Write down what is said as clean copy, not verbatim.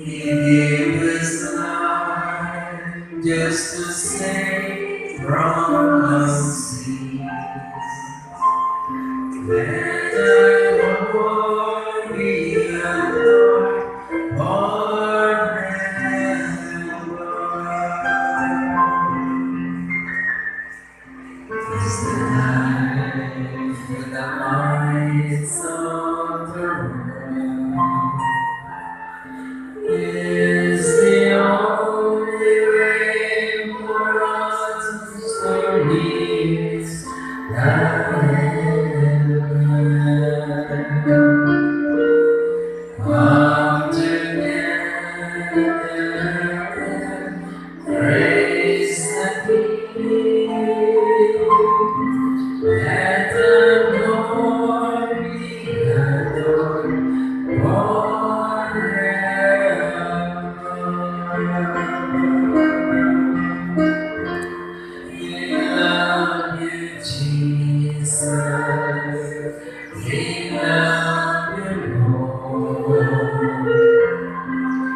He gave his life just to save from unseen. Let the Lord be adored forever. Is the life in the lights of the world? Is the only way for us to reach heaven. Come together, praise the King. Let the Lord be adored forever. We love you, Jesus. We love